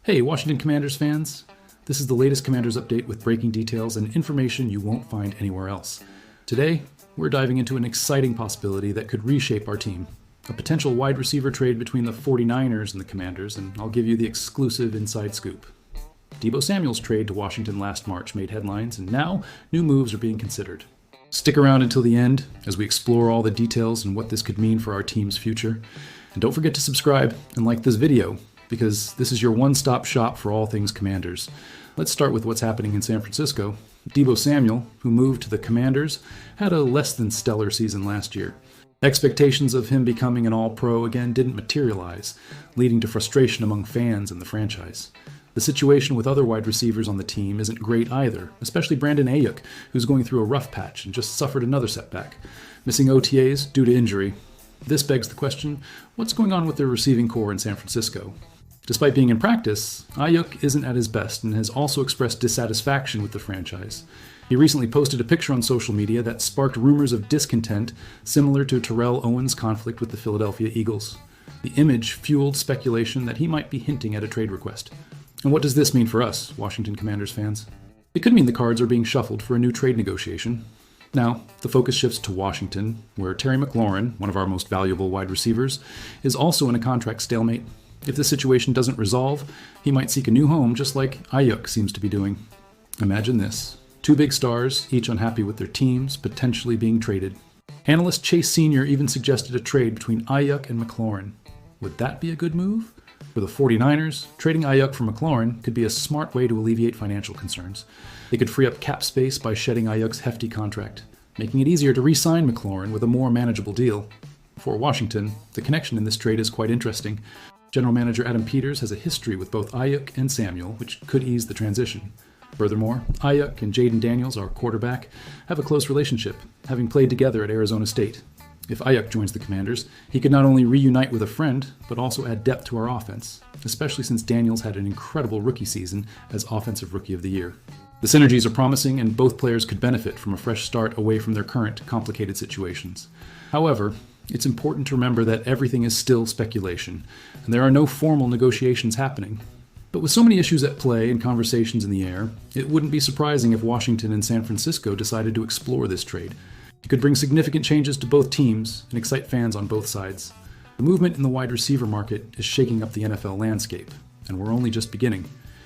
Hey, Washington Commanders fans. This is the latest Commanders update with breaking details and information you won't find anywhere else. Today, we're diving into an exciting possibility that could reshape our team. A potential wide receiver trade between the 49ers and the Commanders, and I'll give you the exclusive inside scoop. Deebo Samuel's trade to Washington last March made headlines, and now new moves are being considered. Stick around until the end as we explore all the details and what this could mean for our team's future. And don't forget to subscribe and like this video, because this is your one-stop shop for all things Commanders. Let's start with what's happening in San Francisco. Deebo Samuel, who moved to the Commanders, had a less than stellar season last year. Expectations of him becoming an all-pro again didn't materialize, leading to frustration among fans and the franchise. The situation with other wide receivers on the team isn't great either, especially Brandon Ayuk, who's going through a rough patch and just suffered another setback, missing OTAs due to injury. This begs the question, what's going on with their receiving core in San Francisco? Despite being in practice, Ayuk isn't at his best and has also expressed dissatisfaction with the franchise. He recently posted a picture on social media that sparked rumors of discontent similar to Terrell Owens' conflict with the Philadelphia Eagles. The image fueled speculation that he might be hinting at a trade request. And what does this mean for us, Washington Commanders fans? It could mean the cards are being shuffled for a new trade negotiation. Now, the focus shifts to Washington, where Terry McLaurin, one of our most valuable wide receivers, is also in a contract stalemate. If this situation doesn't resolve, he might seek a new home just like Ayuk seems to be doing. Imagine this. Two big stars, each unhappy with their teams, potentially being traded. Analyst Chase Sr. even suggested a trade between Ayuk and McLaurin. Would that be a good move? For the 49ers, trading Ayuk for McLaurin could be a smart way to alleviate financial concerns. They could free up cap space by shedding Ayuk's hefty contract, making it easier to re-sign McLaurin with a more manageable deal. For Washington, the connection in this trade is quite interesting. General Manager Adam Peters has a history with both Ayuk and Samuel, which could ease the transition. Furthermore, Ayuk and Jaden Daniels, our quarterback, have a close relationship, having played together at Arizona State. If Ayuk joins the Commanders, he could not only reunite with a friend, but also add depth to our offense, especially since Daniels had an incredible rookie season as Offensive Rookie of the Year. The synergies are promising, and both players could benefit from a fresh start away from their current complicated situations. However, it's important to remember that everything is still speculation, and there are no formal negotiations happening. But with so many issues at play and conversations in the air, it wouldn't be surprising if Washington and San Francisco decided to explore this trade. It could bring significant changes to both teams and excite fans on both sides. The movement in the wide receiver market is shaking up the NFL landscape, and we're only just beginning.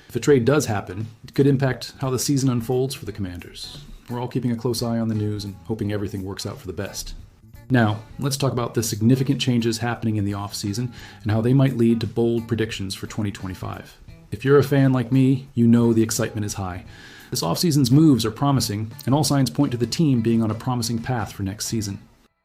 If a trade does happen, it could impact how the season unfolds for the Commanders. We're all keeping a close eye on the news and hoping everything works out for the best. Now, let's talk about the significant changes happening in the offseason and how they might lead to bold predictions for 2025. If you're a fan like me, you know the excitement is high. This offseason's moves are promising, and all signs point to the team being on a promising path for next season.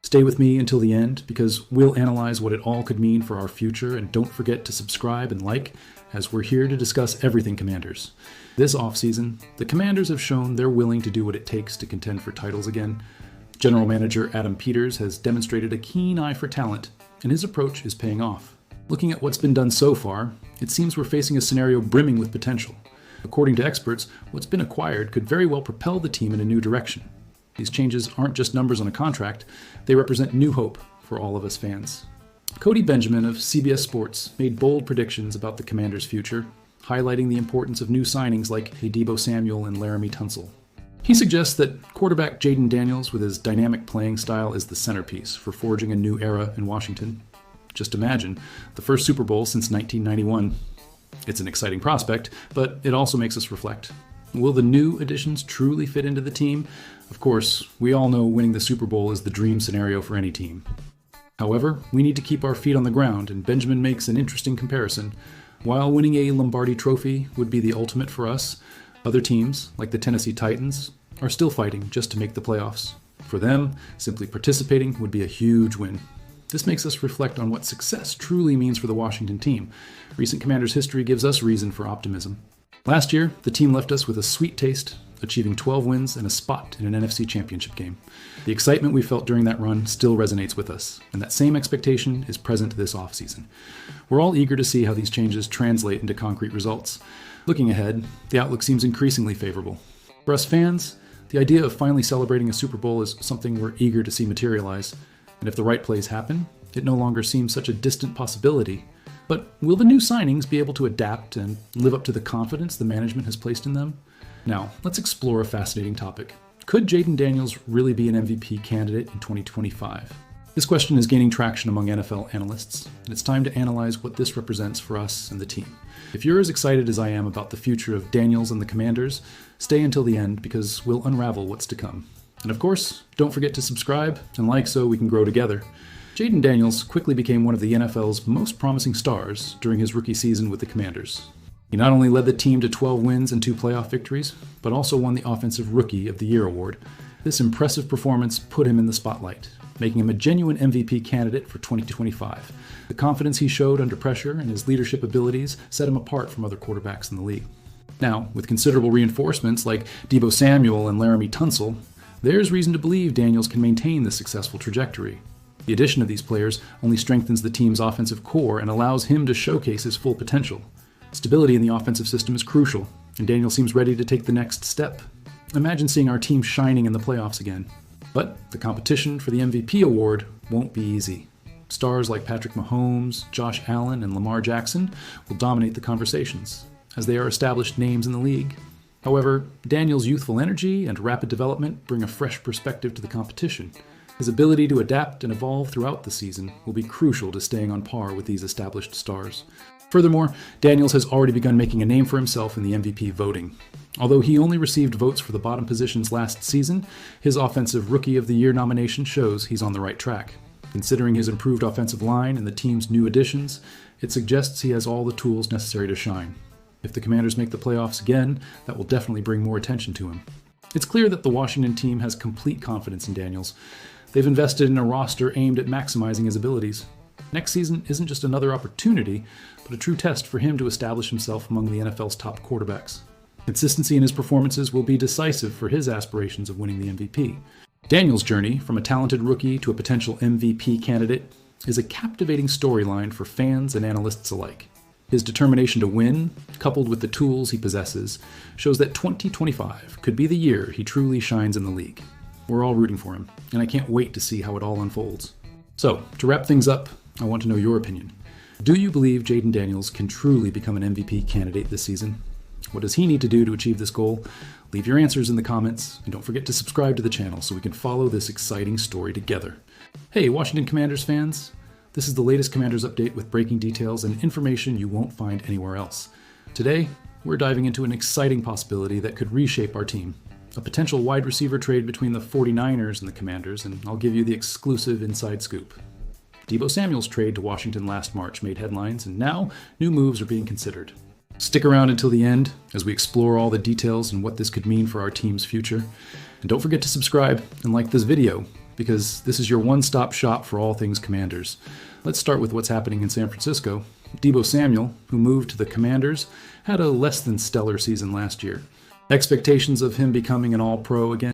Stay with me until the end, because we'll analyze what it all could mean for our future, and don't forget to subscribe and like, as we're here to discuss everything Commanders. This offseason, the Commanders have shown they're willing to do what it takes to contend for titles again. General Manager Adam Peters has demonstrated a keen eye for talent, and his approach is paying off. Looking at what's been done so far, it seems we're facing a scenario brimming with potential. According to experts, what's been acquired could very well propel the team in a new direction. These changes aren't just numbers on a contract, they represent new hope for all of us fans. Cody Benjamin of CBS Sports made bold predictions about the Commanders' future, highlighting the importance of new signings like Deebo Samuel and Laramie Tunsil. He suggests that quarterback Jaden Daniels with his dynamic playing style is the centerpiece for forging a new era in Washington. Just imagine, the first Super Bowl since 1991. It's an exciting prospect, but it also makes us reflect. Will the new additions truly fit into the team? Of course, we all know winning the Super Bowl is the dream scenario for any team. However, we need to keep our feet on the ground, and Benjamin makes an interesting comparison. While winning a Lombardi trophy would be the ultimate for us, other teams, like the Tennessee Titans, are still fighting just to make the playoffs. For them, simply participating would be a huge win. This makes us reflect on what success truly means for the Washington team. Recent Commanders history gives us reason for optimism. Last year, the team left us with a sweet taste, achieving 12 wins and a spot in an NFC Championship game. The excitement we felt during that run still resonates with us, and that same expectation is present this offseason. We're all eager to see how these changes translate into concrete results. Looking ahead, the outlook seems increasingly favorable. For us fans, the idea of finally celebrating a Super Bowl is something we're eager to see materialize. And if the right plays happen, it no longer seems such a distant possibility. But will the new signings be able to adapt and live up to the confidence the management has placed in them? Now, let's explore a fascinating topic. Could Jaden Daniels really be an MVP candidate in 2025? This question is gaining traction among NFL analysts, and it's time to analyze what this represents for us and the team. If you're as excited as I am about the future of Daniels and the Commanders, stay until the end because we'll unravel what's to come. And of course, don't forget to subscribe and like so we can grow together. Jaden Daniels quickly became one of the NFL's most promising stars during his rookie season with the Commanders. He not only led the team to 12 wins and 2 playoff victories, but also won the Offensive Rookie of the Year award. This impressive performance put him in the spotlight, making him a genuine MVP candidate for 2025. The confidence he showed under pressure and his leadership abilities set him apart from other quarterbacks in the league. Now, with considerable reinforcements like Deebo Samuel and Laramie Tunsil, there's reason to believe Daniels can maintain this successful trajectory. The addition of these players only strengthens the team's offensive core and allows him to showcase his full potential. Stability in the offensive system is crucial, and Daniels seems ready to take the next step. Imagine seeing our team shining in the playoffs again. But the competition for the MVP award won't be easy. Stars like Patrick Mahomes, Josh Allen, and Lamar Jackson will dominate the conversations, as they are established names in the league. However, Daniels' youthful energy and rapid development bring a fresh perspective to the competition. His ability to adapt and evolve throughout the season will be crucial to staying on par with these established stars. Furthermore, Daniels has already begun making a name for himself in the MVP voting. Although he only received votes for the bottom positions last season, his Offensive Rookie of the Year nomination shows he's on the right track. Considering his improved offensive line and the team's new additions, it suggests he has all the tools necessary to shine. If the Commanders make the playoffs again, that will definitely bring more attention to him. It's clear that the Washington team has complete confidence in Daniels. They've invested in a roster aimed at maximizing his abilities. Next season isn't just another opportunity, but a true test for him to establish himself among the NFL's top quarterbacks. Consistency in his performances will be decisive for his aspirations of winning the MVP. Daniels' journey from a talented rookie to a potential MVP candidate is a captivating storyline for fans and analysts alike. His determination to win, coupled with the tools he possesses, shows that 2025 could be the year he truly shines in the league. We're all rooting for him, and I can't wait to see how it all unfolds. So, to wrap things up, I want to know your opinion. Do you believe Jaden Daniels can truly become an MVP candidate this season? What does he need to do to achieve this goal? Leave your answers in the comments, and don't forget to subscribe to the channel so we can follow this exciting story together. Hey, Washington Commanders fans! This is the latest Commanders update with breaking details and information you won't find anywhere else. Today, we're diving into an exciting possibility that could reshape our team. A potential wide receiver trade between the 49ers and the Commanders, and I'll give you the exclusive inside scoop. Deebo Samuel's trade to Washington last March made headlines, and now new moves are being considered. Stick around until the end as we explore all the details and what this could mean for our team's future. And don't forget to subscribe and like this video, because this is your one-stop shop for all things Commanders. Let's start with what's happening in San Francisco. Deebo Samuel, who moved to the Commanders, had a less than stellar season last year. Expectations of him becoming an All-Pro again